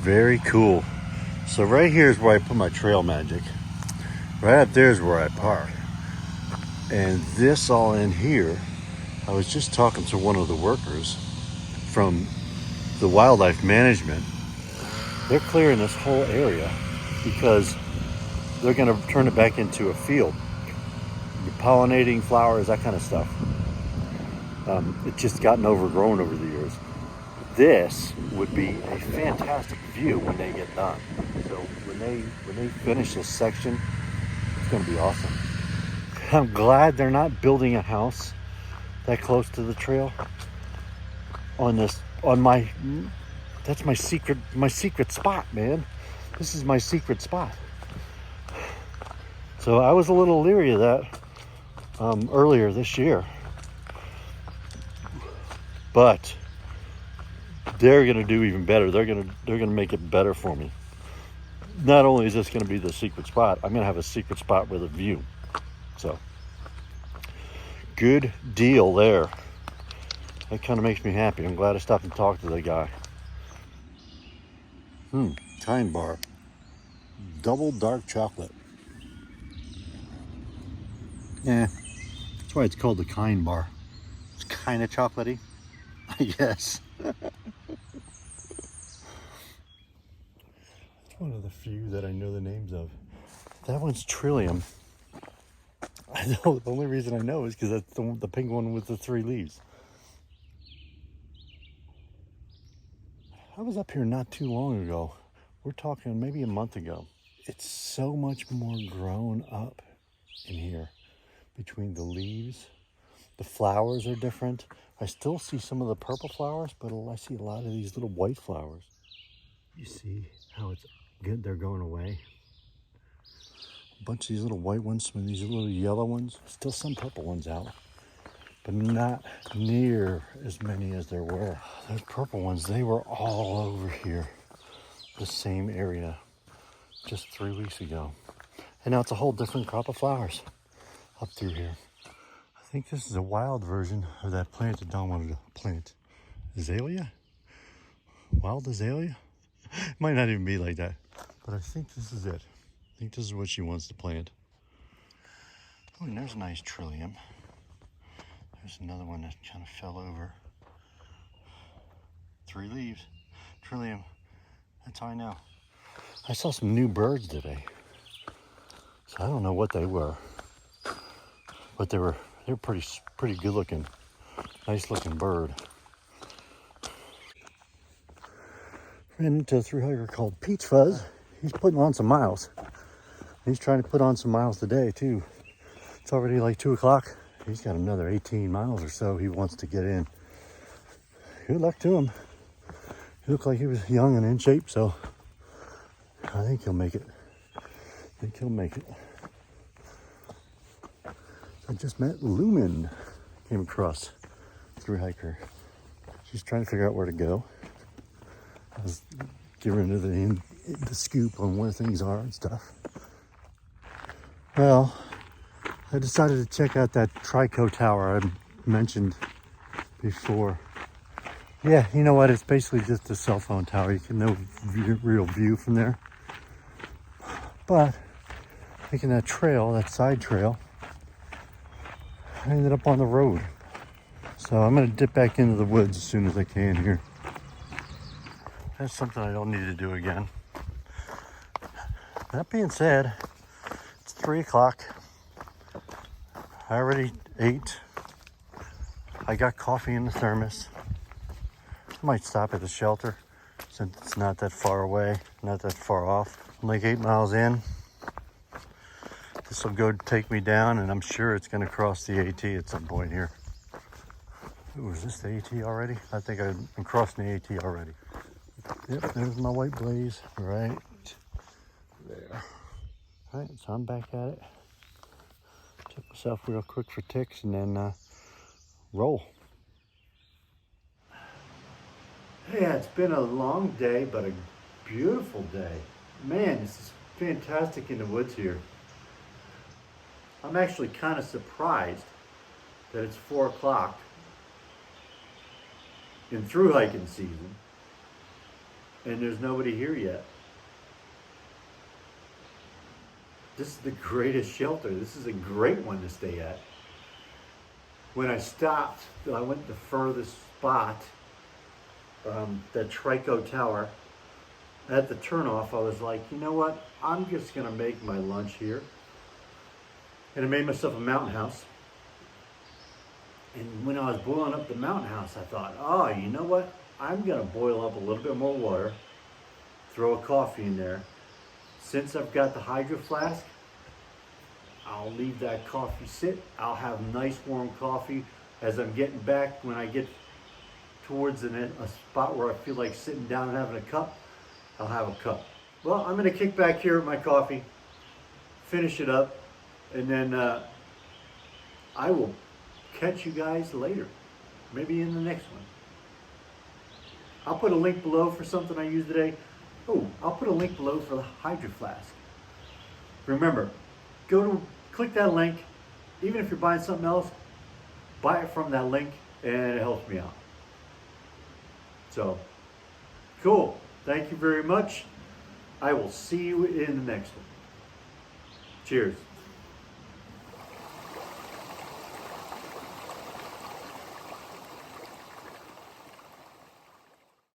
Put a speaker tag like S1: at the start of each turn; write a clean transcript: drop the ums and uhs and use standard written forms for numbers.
S1: Very cool. So right here is where I put my trail magic. Right up there is where I park. And this all in here, I was just talking to one of the workers from the wildlife management. They're clearing this whole area because they're going to turn it back into a field. Pollinating flowers, that kind of stuff. It's just gotten overgrown over the years. This would be a fantastic view when they get done. So when they finish this section, it's going to be awesome. I'm glad they're not building a house that close to the trail that's my secret spot, man. This is my secret spot. So I was a little leery of that earlier this year, but they're gonna do even better. They're gonna make it better for me. Not only is this gonna be the secret spot, I'm gonna have a secret spot with a view. So good deal there. That kind of makes me happy. I'm glad I stopped and talked to the guy. Kind bar, double dark chocolate. Yeah, that's why it's called the Kind bar. It's kind of chocolatey, I guess. It's one of the few that I know the names of. That one's Trillium. I know, the only reason I know is because that's the pink one with the 3 leaves. I was up here not too long ago. We're talking maybe a month ago. It's so much more grown up in here. Between the leaves, the flowers are different. I still see some of the purple flowers, but I see a lot of these little white flowers. You see how it's good? They're going away. A bunch of these little white ones, some of these little yellow ones. Still some purple ones out, but not near as many as there were. Those purple ones, they were all over here, the same area, just 3 weeks ago. And now it's a whole different crop of flowers up through here. I think this is a wild version of that plant that Dawn wanted to plant. Azalea? Wild azalea? It might not even be like that, but I think this is it. I think this is what she wants to plant. Oh, and there's a nice trillium. There's another one that kind of fell over. 3 leaves. Trillium. That's how I know. I saw some new birds today. So I don't know what they were. But they're pretty good looking. Nice looking bird. Ran into a thru hiker called Peach Fuzz. He's putting on some miles. He's trying to put on some miles today too. It's already like 2 o'clock. He's got another 18 miles or so he wants to get in. Good luck to him. He looked like he was young and in shape, so I think he'll make it. I just met Lumen. Came across thru hiker. She's trying to figure out where to go. I was giving her the scoop on where things are and stuff. Well, I decided to check out that Trico tower I mentioned before. Yeah, you know what? It's basically just a cell phone tower. You can no real view from there. But taking that trail, that side trail, I ended up on the road. So I'm going to dip back into the woods as soon as I can here. That's something I don't need to do again. That being said, it's 3 o'clock. I already ate. I got coffee in the thermos. I might stop at the shelter since it's not that far away, not that far off. I'm like 8 miles in. This will go take me down, and I'm sure it's going to cross the AT at some point here. Ooh, is this the AT already? I think I'm crossing the AT already. Yep, there's my white blaze right there. All right, so I'm back at it. Check myself real quick for ticks and then roll. Yeah, it's been a long day, but a beautiful day. Man, this is fantastic in the woods here. I'm actually kind of surprised that it's 4 o'clock in thru hiking season. and there's nobody here yet. This is the greatest shelter. This is a great one to stay at. When I stopped, I went to the furthest spot, that Trico Tower. At the turnoff, I was like, you know what? I'm just gonna make my lunch here. And I made myself a mountain house. And when I was boiling up the mountain house, I thought, oh, you know what? I'm gonna boil up a little bit more water, throw a coffee in there. Since I've got the hydro flask, I'll leave that coffee sit. I'll have nice warm coffee as I'm getting back. When I get towards a spot where I feel like sitting down and having a cup, I'll have a cup. Well, I'm gonna kick back here with my coffee, finish it up, and then I will catch you guys later, maybe in the next one. I'll put a link below for something I used today. Oh, I'll put a link below for the hydro flask. Remember, click that link. Even if you're buying something else, buy it from that link, and it helps me out. So, cool. Thank you very much. I will see you in the next one. Cheers.